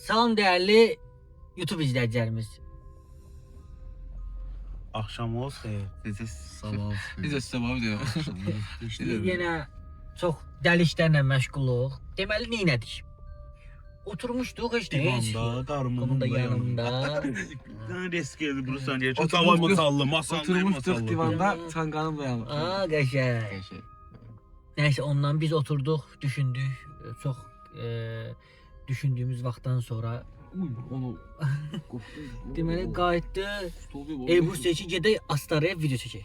Salam değerli YouTube izleyicilerimiz. Akşam olsun. Necə sabah diyor. Yine çok deli işlerle meşguluq. Deməli neylədik? Oturmuşduq heç nə. Divanda, qarımın da yanımda. Risk geldi burası diye. Çok tava masallı, masallı. Oturmuşduq divanda, çanqanın dayanıb. Aa qəşəng. Neyse ondan biz oturduk, düşündük. Çok düşündüğümüz vaxtdan sonra Onu deməli qayıtdı. Elbrus için gedək Astaraya video çəkək.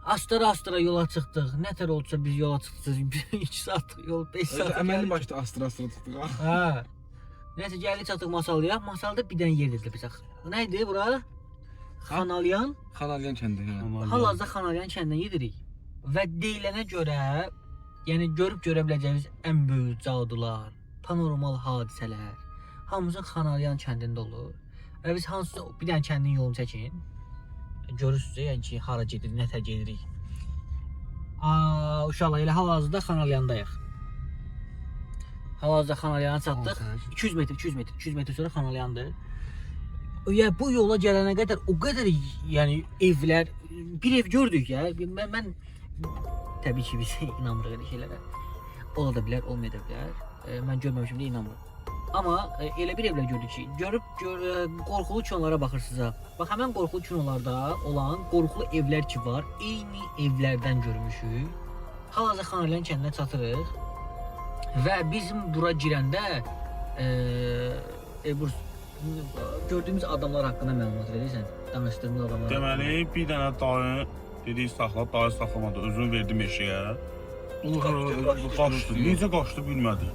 Astara yola çıxdıq. Nətər oldusa biz yola çıxdıq. 2 saatlıq yol, 5 saat. Əməlli başda astıra tutduq. Ha. Nəysə gəldik çatdıq Masallıya. Masalda bir dənə yer dedilər bizə. Nə idi bura? Xanalyan. Xanalyan kəndi. Hal-hazırda Xanalyan kəndindən yedirik. Və deyilənə görə, yəni görüb görə biləcəyimiz ən böyük cadular, panormal hadisələr hamısı Xanalyan kəndində olur. Və biz hansısa bir dənə kəndin yolunu çəkin. Görürsünüz yəni ki, hara gedirik, nətər gedirik. Uşaqlar elə hal-hazırda Xanalyandayıq. Hal-hazırda Xanalyana çatdıq. 200 metr sonra Xanalyandır. Ya bu yola gələnə qədər o qədər yəni evlər, bir ev gördük ya. Mən təbii ki biz inanmırıq elə şeylərə. Ola da bilər, olmaya da bilər. Mən görməmişim də inanmıram. Amma elə bir evlər gördük ki, qorxulu kinolara baxırsınız. Bax həmin qorxulu kinolarda olan qorxulu evlər ki var, eyni evlərdən görmüşük. Hal-hazırda Xanalyan kəndinə çatırıq və bizim bura girəndə gördüyümüz adamlar haqqında məlumat verirsən, danışdığımız adamlar. Deməli bir dənə dayı dedi saxla, dayı saxlamadı, özünü verdi meşəyə. Qaçdı, necə qaçdı bilmədi.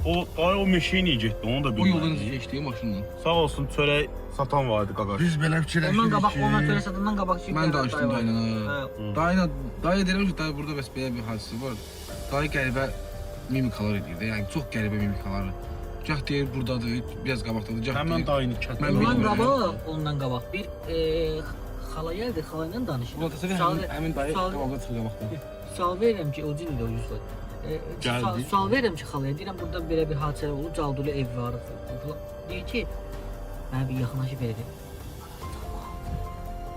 O dayı o meşəyə niyə getdi, onu da O bilmədi. yoldan keçdi maşınla. Sağ olsun çörək satan vardı qaqaş. Biz belə fikirləşirik Ondan qabaq, ki, ondan sonra satandan qabaq ki. Mən danışdım dayıyla. Dayı deyirəm ki, dayı burada bəs belə bir hadisə var. Dayı qəribə mimikalar edirdi. Yəni çox qəribə mimikalar. Gah deyir buradadır, biraz qabaqdadır. Gah Həmən deyir. dayını kətdi. Mən Ondan bilmirəm. qabaq, ondan qabaq bir xala gəldi, xalayla danışır. Buna təsəvvür həmin dayı qabağa çıxır qabaqda. Sual verirəm ki, o cüzdür o yüz var. Gəldi. Sual verirəm ki, xalaya deyirəm burada belə bir hadisələr olub, Caldulu ev var. Deyir ki, mənə bir yaxınlaşıb belə deyir.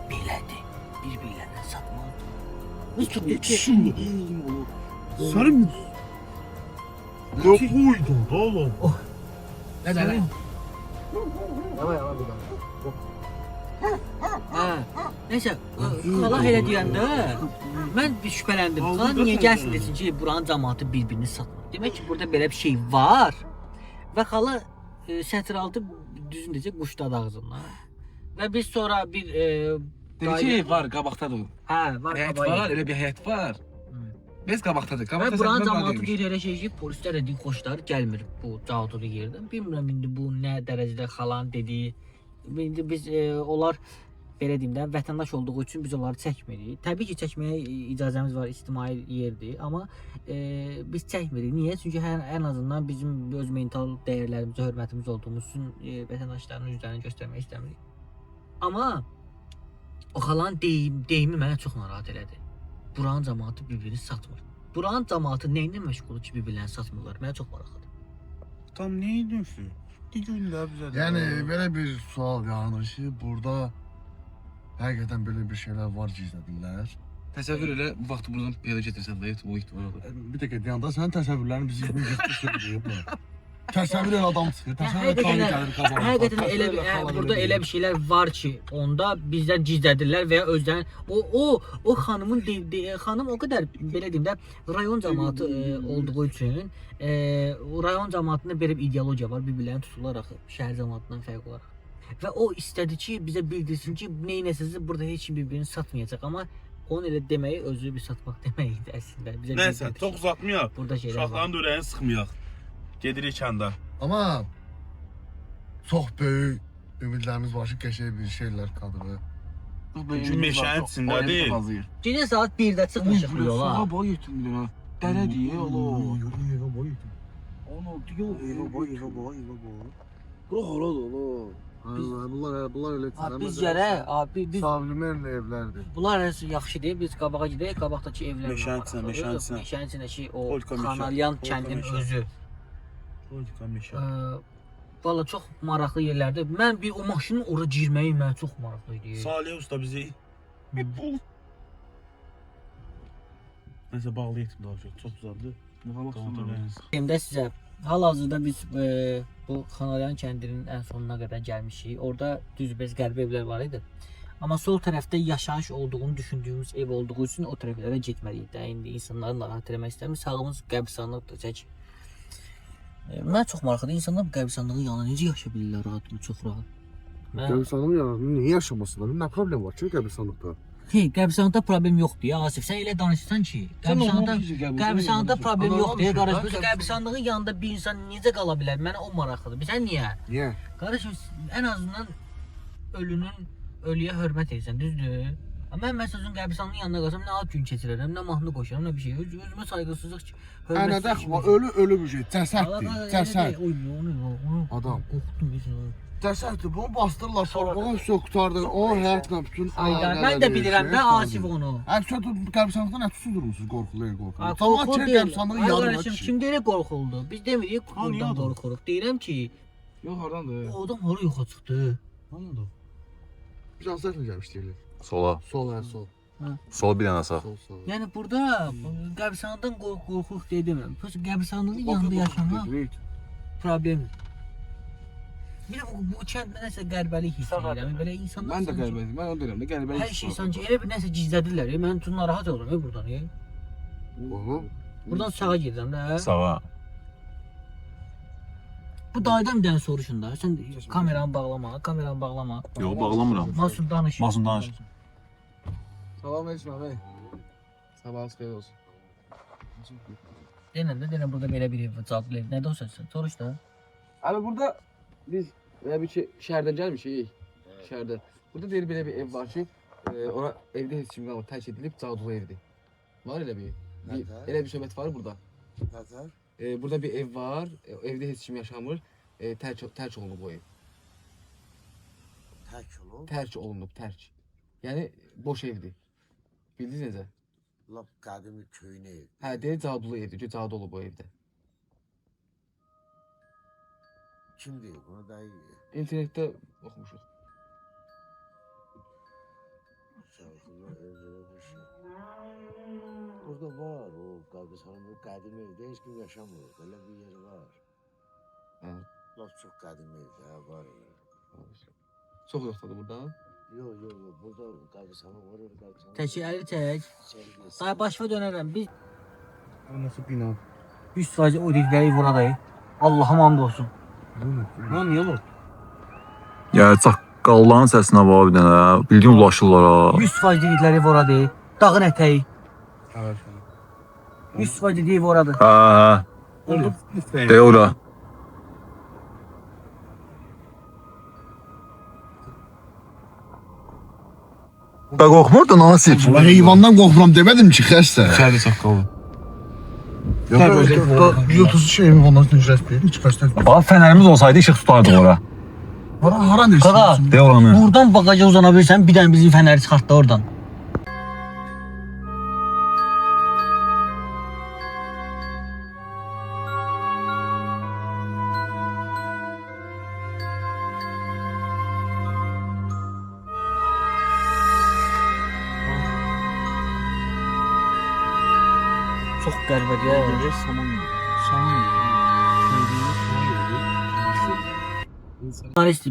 Belədir, bir-birlərindən satmaq. Biz çox deyir ki, Sarım. Ne koydun oğlum? nə də? Neyse, xala elə deyəndə mən bir şübhələndim. Xala niyə gəlsin desin ki, buranın cəmaatı bir-birini satmır. Demək ki, burada belə bir şey var. Və xala sətiraltı düzün deyəcək quşdadı ağzından. Və biz sonra bir Dedi ki, var qabaqdadır. hə, var Həyət qabayı. var, elə bir həyət var. Biz qabaqdadır. Və Qabaqda buranın səndən var cəmaatı demiş. deyir elə şey ki, polislər də deyir xoşları gəlmir bu cadulu yerdən. Bilmirəm indi bu nə dərəcədə xalanın dediyi. İndi biz onlar belə deyim də vətəndaş olduğu üçün biz onları çəkmirik. Təbii ki, çəkməyə icazəmiz var, ictimai yerdir, amma biz çəkmirik. Niyə? Çünki ən azından bizim öz mental dəyərlərimizə hörmətimiz olduğumuz üçün vətəndaşların üzlərini göstərmək istəmirik. Amma o xalanın deyimi mənə çox narahat elədi. Buranın cəmaatı bir-birini satmır. Buranın cəmaatı nə ilə məşğuldur ki, bir-birlərini satmırlar? Mənə çox maraqlıdır. Tam ne ediyorsun? Digünlər bizə. yəni belə bir sual yaranır ki, burada həqiqətən belə bir şeylər var gizlədirlər. Təsəvvür elə bu vaxt buradan piyada getirsən də o ihtimal olur. Bir dəqiqə deyəndə sənin təsəvvürlərini bizi söyləyib. Təsəvvür elə adam çıxır, təsəvvür et xanı gəlir qabağa. Həqiqətən elə bir burada elə bir şeylər var ki, onda bizdən gizlədirlər və ya özlərini o xanımın xanım o qədər belə deyim də rayon cəmaatı olduğu üçün rayon cəmaatında belə bir ideologiya var, bir-birlərini tuturlar axı şəhər cəmaatından fərqli olaraq. Və o istədi ki, bizə bildirsin ki, neynəsiz burada heç kim bir-birini satmayacaq, amma onun elə deməyi özü bir satmaq deməkdir əslində. Bizə Nəysə, çox uzatmayaq. burada şeylər var. Uşaqların da ürəyini sıxmayaq. Gedirik kəndə. Amma çox böyük ümidlərimiz var ki, qəşəng bir şeylər kadrı. Meşənin içindədir. Gecə saat 1-də çıxmışıq bu yola. Sağa boy yetirmir ha. Dərə deyə ola. Onu diyor, Bura haradır ola? Bunlar elə Biz gərək, biz Sablimerlə evlərdir. bunlar arası yaxşı deyil. Biz qabağa gedək, qabaqdakı evlərə. Meşənin içinə. Meşənin içindəki o Polka meşə. Xanalyan Polka kəndinin meşə. özü. Politika meşə. Valla çox maraqlı yerlərdir. Mən bir o maşının ora girməyi mənə çox maraqlı idi. Salih usta bizi bir bul. Nəsə bağlayaq daha çox. Çox uzadı. Hem də sizə hal-hazırda biz bu Xanaryan kəndinin ən sonuna qədər gəlmişik. Orada düz-bəz qəribə evlər var idi. Amma sol tərəfdə yaşayış olduğunu düşündüyümüz ev olduğu üçün o tərəflərə getməliyik də. İndi insanları narahat etmək istəmir. Sağımız qəbristanlıqdır, çək. Mən çox maraqlıdır. İnsanlar bu qəbristanlığın yanına necə yaşaya bilirlər rahat, çox rahat. Qəbristanlığın yanında niyə yaşamasınlar? Nə problem var ki qəbristanlıqda? Hey, qəbristanlıqda problem yoxdur ya Asif. Sən elə danışırsan ki, qəbristanlıqda problem yoxdur ya qardaş. Bu qəbristanlığın yanında bir insan necə qala bilər? Mənə o maraqlıdır. Bilirsən niyə? Niyə? Qardaşım, ən azından ölüyə hörmət edirsən, düzdür? Amma mən məsələn qəbristanlığın yanına qalsam nə ad gün keçirərəm, nə mahnı qoşaram, nə bir şey. Özümə sayğısızlıq ki, Ənədə ölü bir şey, cəsəddir, cəsəd. Adam. Qorxdum bizə. Cəsəddir, bunu bastırırlar, sonra onu qurtardır, o həyatla bütün Mən də bilirəm də Asif onu. Sən qəbristanlıqdan nə tutulurmusunuz qorxulayır, qorxulayır. Qorxu deyil. Qəbristanlığın yanına Qardaşım, kim deyir qorxuldu? Biz demirik qorxudan qorxuruq. Deyirəm ki, Yox, hardandır? o adam hara yoxa çıxdı. Hanıdır? Biraz zərflə gəlmişdik. Sola. Sol, sol. Sol bir dənə sağ. Sol. Yəni burada qəbristanlıqdan qorxuruq deyə demirəm. Qəbristanlığın yanında yaşamaq problemdir. Bir də bu kənddə nəsə qəribəlik hiss edirəm. Belə insanlar Mən də qəribəlik, mən onu deyirəm də qəribəlik. hər şey sanki elə bir nəsə gizlədirlər. Mən üçün narahat oluram buradan. Buradan sağa gedirəm də. Sağa. Bu dayıdan bir dənə soruşun da. Sən kameranı bağlama. Yox, bağlamıram. Masum danış. Masum danış. Salam Eşmə bəy. Sabahınız xeyir olsun. Denən burada belə bir ev cadlı ev. Nədə o səsən? Soruş da. Abi burada biz bir şey şəhərdən gəlmişik. Şəhərdən. Burada deyir belə bir ev var ki, ora evdə heç kim qalmır, tərk edilib cadulu evdir. Var elə bir elə bir söhbət var burada. Burada bir ev var, evdə heç kim yaşamır, tərk olunub bu ev. Tərk olunub, tərk. Yəni boş evdir. Bildiniz necə? Lap qədimi köyün ev. Hə, deyir cadulu evdir, ki cadı olub bu evdə. Kim deyir bunu da iyi. İnternetdə oxumuşuq. Şarkıda evlere bir şey. Burada var o Qəbristanın bu qədim evdə heç kim yaşamır. Belə bir yer var. Hə. Lap çox qədim evdə var elə. Çox yoxdadır burada. Yox, burada Qəbristanı var, Qəbristanı. Təki əli çək. Day başına dönərəm. Biz Nasıl bina? 100% o dedikləri buradayıq. Allah'a hamd olsun. Lan niyə olur? Ya çaqqalların səsinə var bir dənə. Bildiyin ulaşırlar ha. 100% dedikləri buradayıq. Dağın ətəyi. 100% dediyi buradır. Hə. Deyə ora. Bə qorxmurdun Asif. Ulan heyvandan qorxuram demədim ki, xəstə. İçəridə saqqalı. Yox, şey ondan ücretli. Hiç xəstə. Bax fənərimiz olsaydı işıq tutardıq ora. Hara neresi? Qaqa, Deyə oranı. buradan bagaja uzana bilirsən, bir dənə bizim fənəri çıxartdı oradan. Çox qəribədir ya.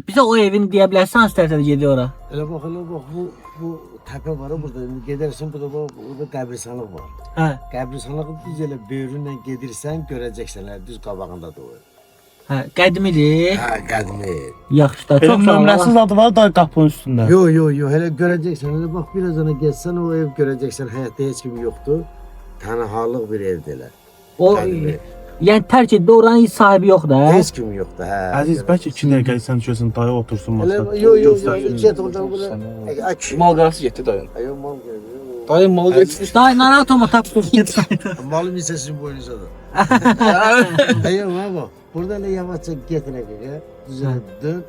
Bizə o evin deyə bilərsən, hansı tərəfdə gedir ora? Elə bax, bu təpə var burada. İndi gedərsən, burada qəbristanlıq var. Hə. Qəbristanlığı düz elə böyrünlə gedirsən, görəcəksən, düz qabağındadır o. Hə, qədimidir. Hə, qədimi. Yaxşı da, çox nömrəsiz adı var da qapının üstündə. Yox, elə görəcəksən. Elə bax, biraz ona getsən, o ev görəcəksən, həyatda heç kim yoxdur. Tənhalıq bir evdir elə. O, yəni tərk etdi, oranın heç sahibi yoxdur, hə? Heç kim yoxdur, hə. Əziz, bəlkə 2 dəqiqə sən düşəsən, dayı otursun masada. Yox, get oradan bura. Mal qarası getdi dayın. Yox, mal gəlir. Dayın mal getdi. Dayı narahat olma, tapsın. Malın hissəsini boynuzadır. Yox, baba. Burada elə yavaşca get elə qaqa. Düzələ dön.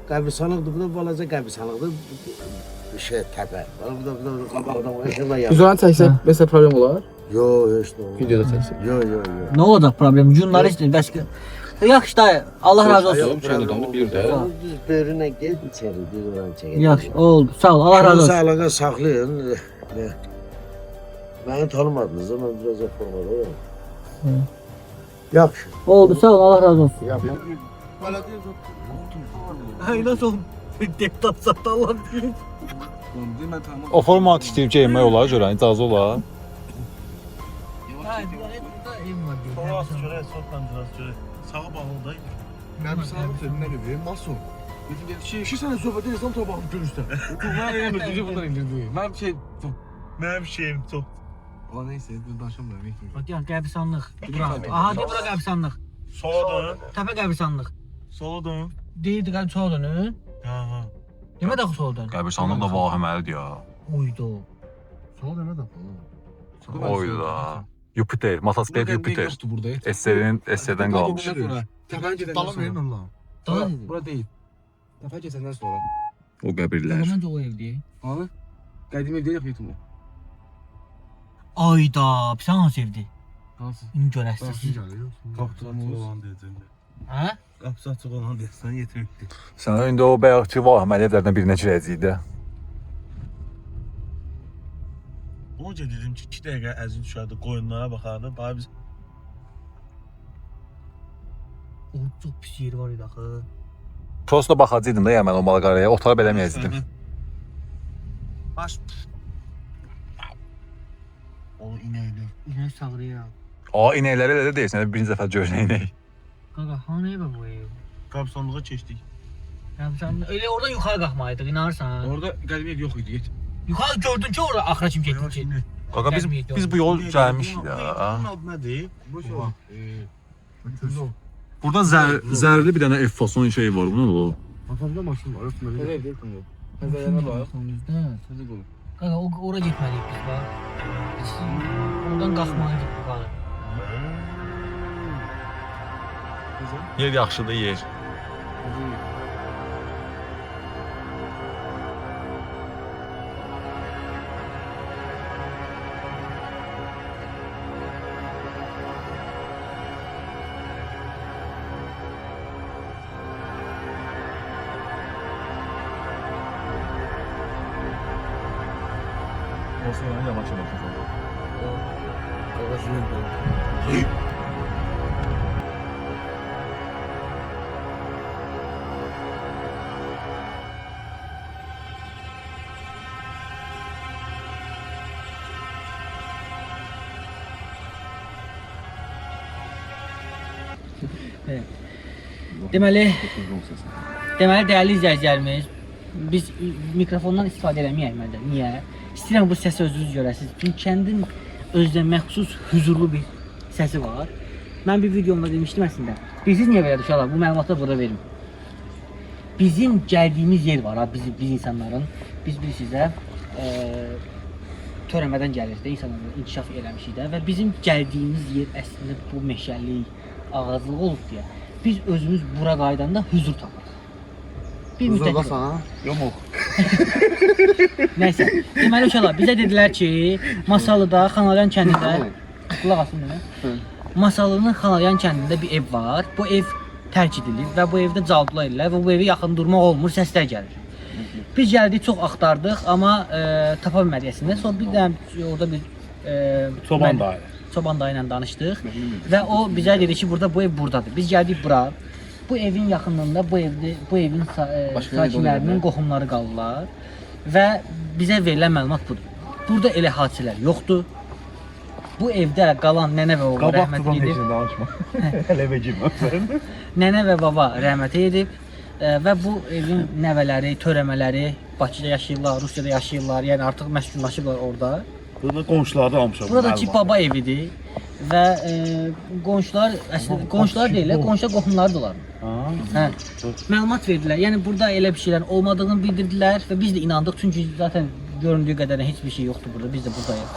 Qəbristanlıqdır, bu da balaca qəbristanlıqdır. Bir şey təpə. Burada qabaqdan o eşələ yapır. Biz onu çəksək, məsələ problem olar? Yox, heç nə olmaz. Videoda çəksək. Yox. Nə olacaq problem? Jurnalist bəs Yaxşı dayı. Allah razı olsun. Ayağım şöyle döndü bir de. Düz böğrüne gel içeri, düz oranı çekelim. Yaxşı, oldu. Sağ ol. Allah razı olsun. Sağlığa saklayın. Beni tanımadınız ama biraz formada yok. Yaxşı. Oldu. Sağ ol. Allah razı olsun. Yap. Ay nasıl deputat sattı Allah bilir. Demə tamam. O format işləyib geyinmək olar, görən icazə olar. Sola çörək, sotla biraz çörək. Sağa bağlı da. Qəbir sağlıq sözü nə dedi? Mason. İki sənə söhbət edirsən, tora baxıb görürsən. Mən yemin edici bundan indirdi. Ben şey... Mənim şeyim çox. O neyse, ben danışamıyorum. Bak ya qəbristanlıq. Aha de bura qəbristanlıq. Sola dön. Təpə qəbristanlıq. Sola dön. Deyirdi qəbir sola dönün. Ha ha. Demə də sola dön. Qəbirstanlıq da vahiməlidir ya. Uydu. Sol demə də. Oydu da. Jupiter, motosiklet Jupiter. Yoktu burada. SS'dən qalmış. Tepen geceden Dalam verin sonra. Allah. Daha Bura değil. Tepen geceden sonra. O qəbirlər. Məncə o evdir. Abi. Geldiğim evde yapıyordum. Ayda, bir sən hansı evdir? Nasıl? İndi görəsiz. Qapısı açıq olan deyəcəm. Hə? Qapısı açıq olan deyəsən yetiribdi. Sən indi o bayaqki vahiməli evlərdən birinə girəcəyik də. Onca dedim ki 2 dəqiqə əzin düşərdi, qoyunlara baxardı. Bax biz O çox pis yeri var idi axı. Prosta baxacaqdın da Yəmən o malqaraya, otarıb eləməyəcəkdin. baş o inəkli. İnək sağrıyam. A, inəkləri elə də deyirsən, birinci dəfə görən inək. Qaqa, hanı evə bu ev? Qabsanlığa keçdik. Yəni sən elə oradan yuxarı qalxmalıydıq, inanırsan. Orada geldiğim ev yok idi. Git. Yuxarı gördün ki, orada axıra kim getdi ki? Qaqa biz bu yol gəlmişik də. Bunun adı nədir? Bu şey. Burada zərli bir dənə F fason şey var, bu nə o? Atamda maşın var, öpmə. Nereye değil mi? Pezayana bak. Sözü bu. Qaqa, ora getməliyik biz bax. Biz oradan qalxmalıyıq yuxarı. Yer yaxşıdır, yer. Olsun, yavaş yavaş. Kafasını koy. Deməli, dəyərli izləyicilərimiz, biz mikrofondan istifadə eləməyək məndə. Niyə? İstəyirəm bu səsi özünüz görəsiniz. Çünki kəndin özünə məxsus huzurlu bir səsi var. Mən bir videomda demişdim əslində. Bilirsiniz niyə belədir uşaqlar? Bu məlumatı burada verim. Bizim gəldiyimiz yer var ha, biz insanların. Biz bilirsiniz də, törəmədən gəlirik də, insanların inkişaf eləmişik də və bizim gəldiyimiz yer əslində bu meşəlik, ağaclıq olub deyə. Biz özümüz bura qaydanda huzur tapırıq. Bir müddət sana. Yox. Nəysə, deməli uşaqlar bizə dedilər ki, Masallıda, Xanalyan kəndində, qulaq asın mənə. Masallı'nın Xanalyan kəndində bir ev var. Bu ev tərk edilir və bu evdə caldılar edirlər və bu evi yaxın durmaq olmur, səslər gəlir. Biz gəldik, çox axtardıq, amma tapa bilmədik əslində. Sonra bir dənə orada bir Çoban dayı ilə danışdıq və o bizə dedi ki, bu ev buradadır. Biz gəldik bura. Bu evin yaxınlığında bu evin sakinlərinin qohumları qalırlar və bizə verilən məlumat budur. Burada elə hadisələr yoxdur. Bu evdə qalan nənə və baba rəhmət edib. Nənə və baba rəhmət edib və bu evin nəvələri, törəmələri Bakıda yaşayırlar, Rusiyada yaşayırlar, yəni artıq məskunlaşıblar orada. Burada qonşularda almışam. Buradakı baba evidir və qonşular əslində qonşular deyirlər, qonşular qohumlardılar. Hə. Məlumat verdilər. Yəni burada elə bir şeylər olmadığını bildirdilər və biz də inandıq çünki zaten göründüyü qədər heç bir şey yoxdur burada. Biz də buradayıq.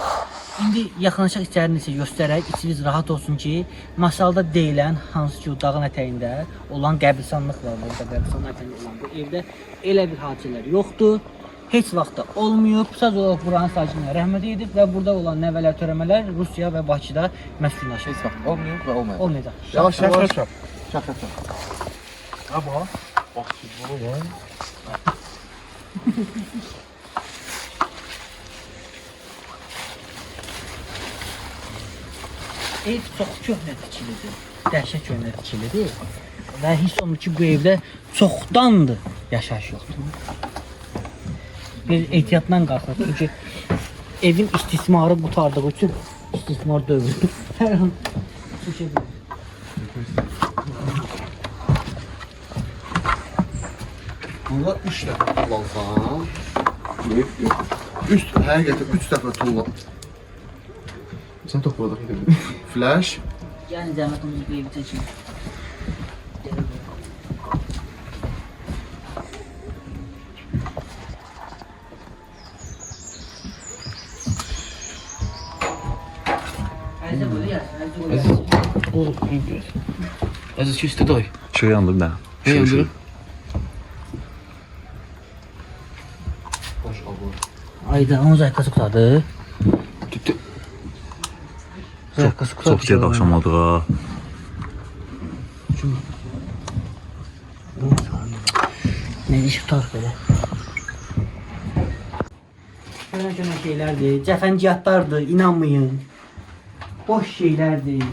İndi yaxınlaşaq içərini sizə göstərək, içiniz rahat olsun ki, masalda deyilən hansı ki o dağın ətəyində olan qəbristanlıq var burada, qəbristanlıq ətəyində olan bu evdə elə bir hadisələr yoxdur. Heç vaxt da olmayıb. Sadəcə olaraq buranın sakinləri rəhmət edib və burada olan nəvələr, törəmələr Rusiya və Bakıda məskunlaşıb. Heç vaxt olmuyor ve olmayacak. Olmayacaq. Yavaş yavaş. Çak. Ha bax. Bax bu ya. Ev çox köhnə tikilidir. Dəhşət köhnə tikilidir. Və hiss olunur ki, bu evdə çoxdandır yaşayış yoxdur. Bir ehtiyatla qalxır. Çünki evin istismarı qutardığı üçün istismar dövrü. Hər an düşə bilir. Burada 3 dəfə tullansan. Üst həqiqətən 3 dəfə tullan. Sən topladı. Flash. Yəni cəmiyyətimiz bu evi çəkir. Oğlum, Aziz ki istedi ay. Şey yandı bir dənə. Ne yandı? Ayda onun zayıfkası qutadı. Tüttü. Zayıfkası qutadı. Çox gec axşam oldu ha. Ne iş tutar belə? Görən şeylərdir, cəfəngiyatlardır, inanmayın. Boş şeylərdir.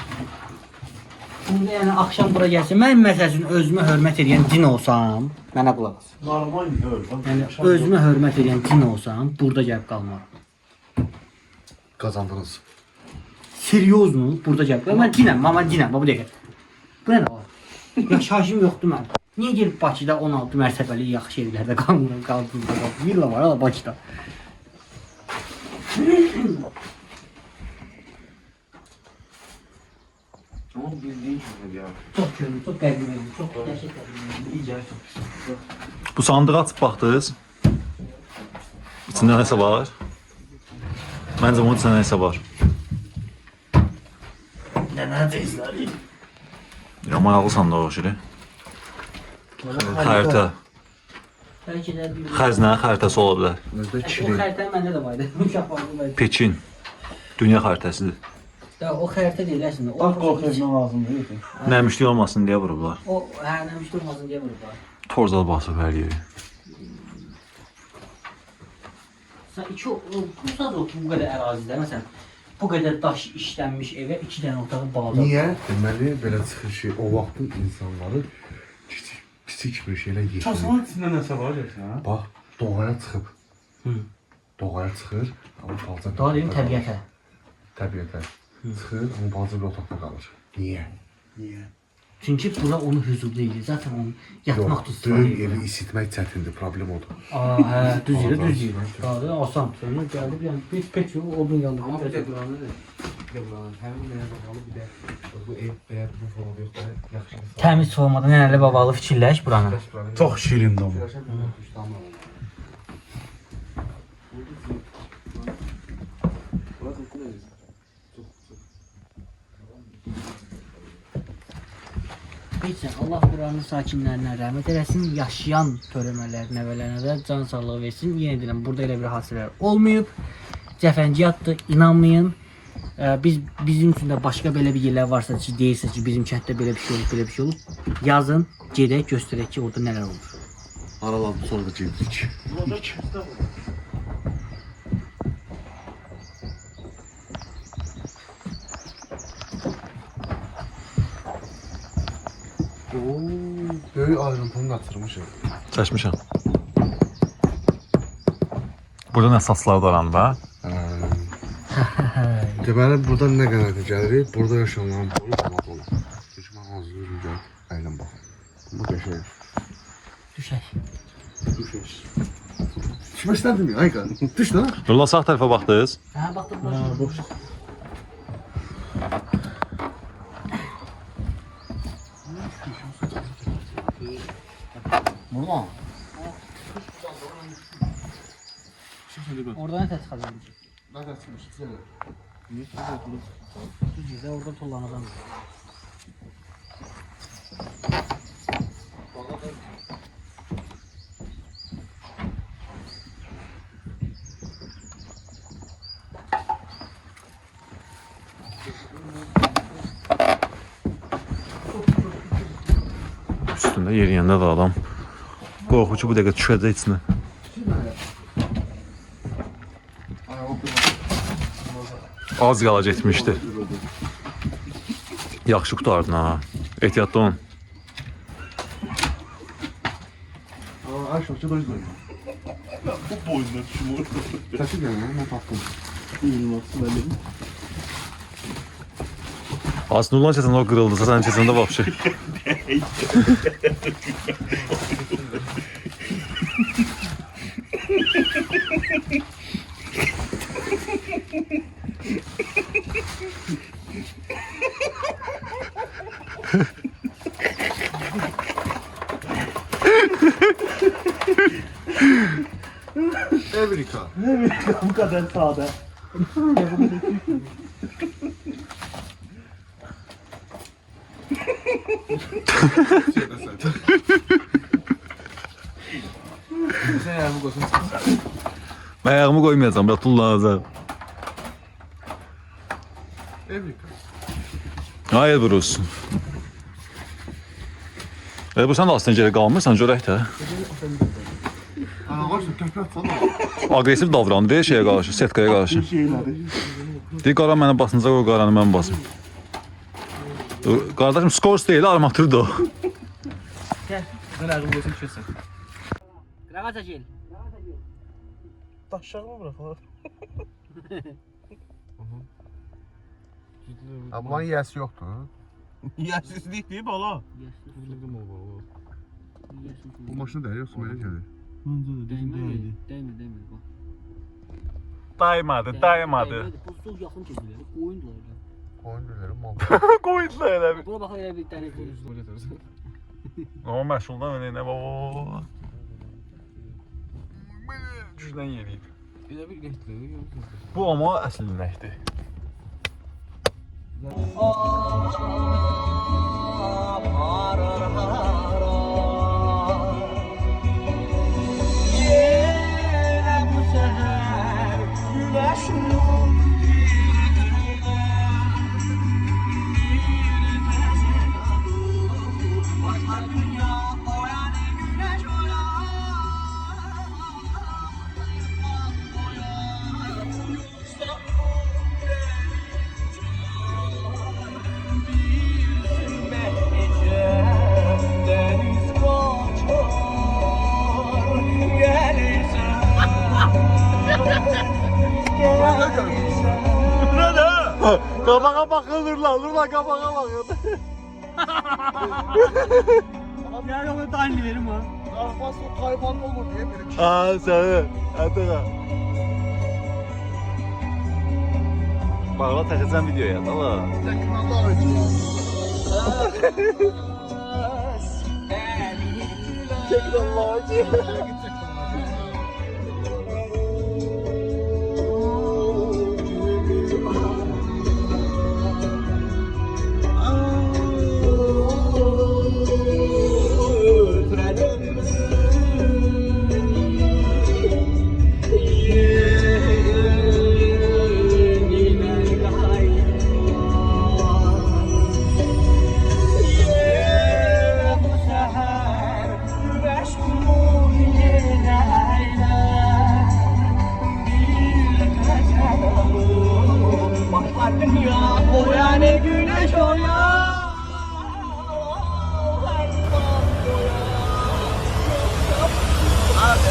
Şimdi yəni axşam bura gəlsin, mən məsəl üçün özümə hörmət edən cin olsam, mənə qulaq as. Normal öl. Yəni özümə hörmət edən cin olsam, burada gəlib qalmaram. Qazandınız. Seriozmu? Burada gəlib qalmaram. Mən cinəm, amma cinəm, bu dəqiqə. Bu nə var? Yaşayışım yoxdur mən. Niyə gelib Bakıda 16 mərtəbəli yaxşı evlərdə qalmıram, qaldım. Villa var hala Bakıda. Ama bildiğin şey ya. Çox köhnə, çox qədim evdir, çox qəşəng qədim evdir. İcazə. Bu sandığı açıb baxdınız. İçində nəsə var. Məncə bunun içində nəsə var. Nə deyirsən? Ya maraqlı sandıq oxşur. Xəritə. Bəlkə də bir Xəzinə xəritəsi ola bilər. Özdə o xəritə məndə də var idi. Uşaq vardı. Pekin. Dünya xəritəsidir. Da o xəritə deyil əslində. Bak korkutma lazım değil mi? Nəmişlik olmasın deyə vurublar. O nəmiş durmasın deyə vurublar. Torzal basıb hər yeri. Sən iki bu sadəcə bu qədər ərazidə məsələn bu qədər daş işlənmiş evə 2 dənə otağı bağlı. Niyə? Deməli belə çıxır ki, o vaxtın insanları kiçik bir şeylə yetirir. Çasanın içində nəsə var ya? Bax, doğaya çıxıb. Hı. Doğaya çıxır, amma balaca Daha deyim təbiətə. Təbiətə çıxır, amma balaca bir otaqda qalır. Niyə? Çünki bura onu hüzurlu edir. Zaten onu yatmaq Yox, istifadə böyük edir. evi isitmək çətindir, problem odur. Aa, hə, düz yerə düz yerə. Daha asan. Sonra gəldi bir yəni pek yok odun yandı. Ama bir de buranın ne? Bir de buranın hem ne babalı bir de bu ev veya bu falan yok da yakışıklı. Təmiz olmadan nənəli babalı fikirləş buranı. Çox şirindir amma. Heç nə, Allah buranın sakinlərinə rəhmət eləsin, yaşayan törəmələr, nəvələrinə də can sağlığı versin. Yenə deyirəm, burada elə bir hadisələr olmayıb. Cəfəngiyatdır, inanmayın. Bizim üçün də başqa belə bir yerlər varsa ki, deyirsiniz ki, bizim kənddə belə bir şey olub, belə bir şey olub. Yazın, gedək, göstərək ki, orada nələr olur. Aralandı, sonra da girdik. Oo, böyük ayrıntını qaçırmışıq. Çəkmişəm. Burada nə saçlar darandı ha? Deməli, buradan nə qənaətə gəlirik? Burada yaşanan boyu qanat olur. Çünki mən hazırlayıram, gəl, əylən baxın. Bu qəşəng. Düşək. Düşüş. Düşmək istədim ya, Ayqan. Düş də. Nurlan sağ tərəfə baxdınız. Hə, baxdıq, boş. Burada. Oradan nə çıxacaq? Nə qaçmışıq? Düz yerdə orada tullanadan. yeriyəndə. Yeriyəndə də adam qorxu ki, bu dəqiqə düşəcək içinə. Az qala getmişdi. Yaxşı qutardın ha. Ehtiyatlı olun. Aşağı doyuz doyuz. Bu boyunda düşmür. Təşə gəlmə, mən tapdım. Aslında ulan çəsən o qırıldısa, sənin çəsəndə vapşı. Evrika. Bu kadar sade. Sen ayağımı koysun. Mən ayağımı qoymayacam, bırak tullanacaq. Evrika. Hayır Bruce. Bu sən də aslında geri qalmırsan, görək də. Ağaçla köpək sana. Agresiv davrandı şeyə qarşı, setkaya qarşı. Deyir, qara mənə basınca o qaranı mən basım. Qardaşım, skors deyil, armatırdı o. Gel. Sen ayağımı koysun düşersin. Qırağa çəkil. Aşağı mı bırak? Bunların yiyəsi yoxdur. Yersizlik değil bala. Bu maşını da yoxsa belə gəlir. Dəymir, bax. Daymadı, daymadı. Bu çox yaxın keçir. Qoyun da orada. Qoyun döyləri mal. Qoydular elə bir. Bura bax elə bir dənə qoyun. Amma məşğuldan önə nə baba. Gücdən yeriyib. Elə bir getdi. Bu amma əsl inəkdir. Qabağa baxılırlar, durla qabağa baxır. Ya yok da aynı verim ha. Arpası o Tayvanlı olur diye belə. Ha, səni. Hətta. Bağla təxəcəm videoya, tamam.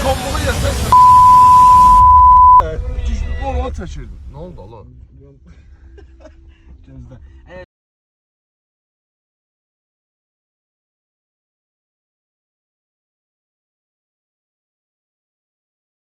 Komboyu yesək. Çəkirdim. Nə oldu Allah? Gözdə.